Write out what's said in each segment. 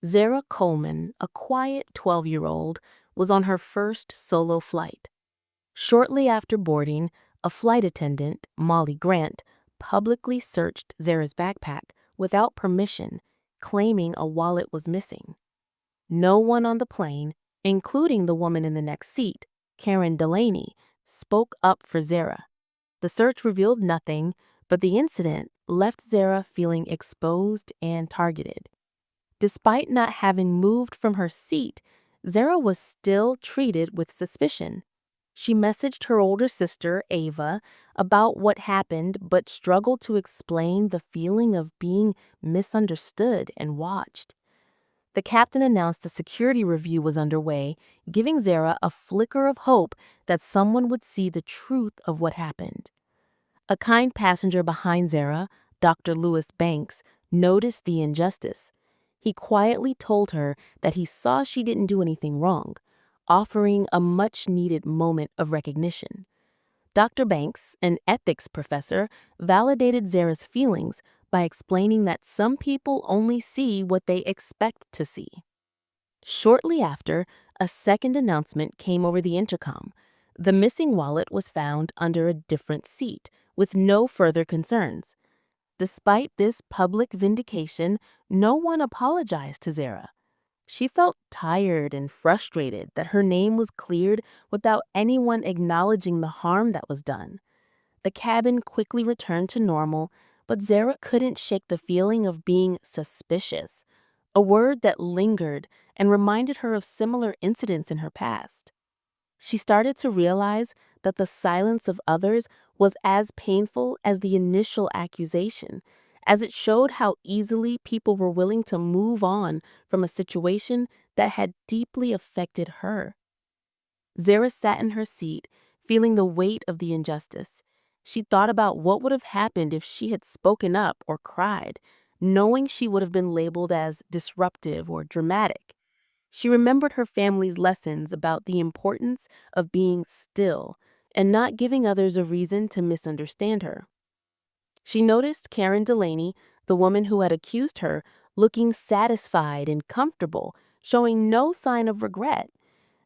Zara Coleman, a quiet 12-year-old, was on her first solo flight. Shortly after boarding, a flight attendant, Molly Grant, publicly searched Zara's backpack without permission, claiming a wallet was missing. No one on the plane, including the woman in the next seat, Karen Delaney, spoke up for Zara. The search revealed nothing, but the incident left Zara feeling exposed and targeted. Despite not having moved from her seat, Zara was still treated with suspicion. She messaged her older sister, Ava, about what happened but struggled to explain the feeling of being misunderstood and watched. The captain announced a security review was underway, giving Zara a flicker of hope that someone would see the truth of what happened. A kind passenger behind Zara, Dr. Lewis Banks, noticed the injustice. He quietly told her that he saw she didn't do anything wrong, offering a much-needed moment of recognition. Dr. Banks, an ethics professor, validated Zara's feelings by explaining that some people only see what they expect to see. Shortly after, a second announcement came over the intercom. The missing wallet was found under a different seat, with no further concerns. Despite this public vindication, no one apologized to Zara. She felt tired and frustrated that her name was cleared without anyone acknowledging the harm that was done. The cabin quickly returned to normal, but Zara couldn't shake the feeling of being suspicious, a word that lingered and reminded her of similar incidents in her past. She started to realize that the silence of others was as painful as the initial accusation, as it showed how easily people were willing to move on from a situation that had deeply affected her. Zara sat in her seat, feeling the weight of the injustice. She thought about what would have happened if she had spoken up or cried, knowing she would have been labeled as disruptive or dramatic. She remembered her family's lessons about the importance of being still and not giving others a reason to misunderstand her. She noticed Karen Delaney, the woman who had accused her, looking satisfied and comfortable, showing no sign of regret.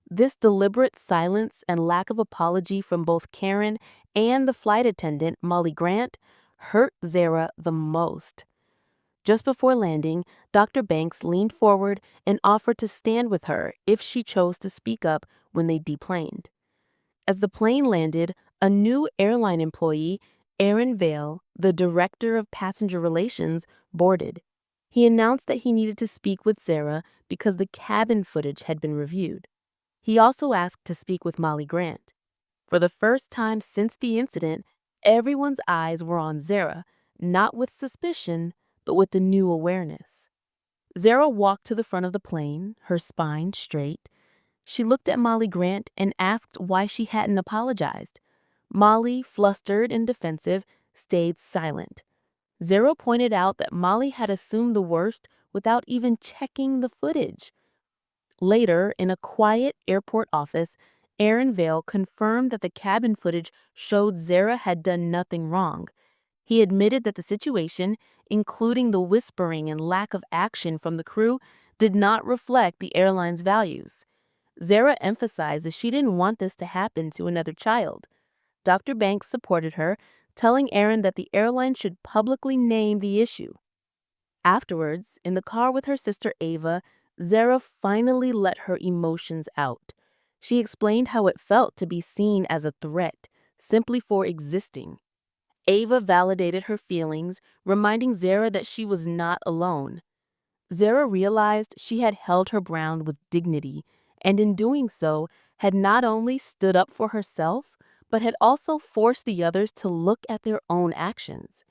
This deliberate silence and lack of apology from both Karen and the flight attendant, Molly Grant, hurt Zara the most. Just before landing, Dr. Banks leaned forward and offered to stand with her if she chose to speak up when they deplaned. As the plane landed, a new airline employee, Aaron Vale, the director of passenger relations, boarded. He announced that he needed to speak with Zara because the cabin footage had been reviewed. He also asked to speak with Molly Grant. For the first time since the incident, everyone's eyes were on Zara, not with suspicion, but with a new awareness. Zara walked to the front of the plane, her spine straight. She looked at Molly Grant and asked why she hadn't apologized. Molly, flustered and defensive, stayed silent. Zara pointed out that Molly had assumed the worst without even checking the footage. Later, in a quiet airport office, Aaron Vale confirmed that the cabin footage showed Zara had done nothing wrong. He admitted that the situation, including the whispering and lack of action from the crew, did not reflect the airline's values. Zara emphasized that she didn't want this to happen to another child. Dr. Banks supported her, telling Aaron that the airline should publicly name the issue. Afterwards, in the car with her sister Ava, Zara finally let her emotions out. She explained how it felt to be seen as a threat, simply for existing. Ava validated her feelings, reminding Zara that she was not alone. Zara realized she had held her ground with dignity, and in doing so, had not only stood up for herself, but had also forced the others to look at their own actions.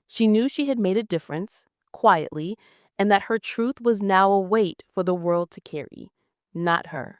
She knew she had made a difference, quietly, and that her truth was now a weight for the world to carry, not her.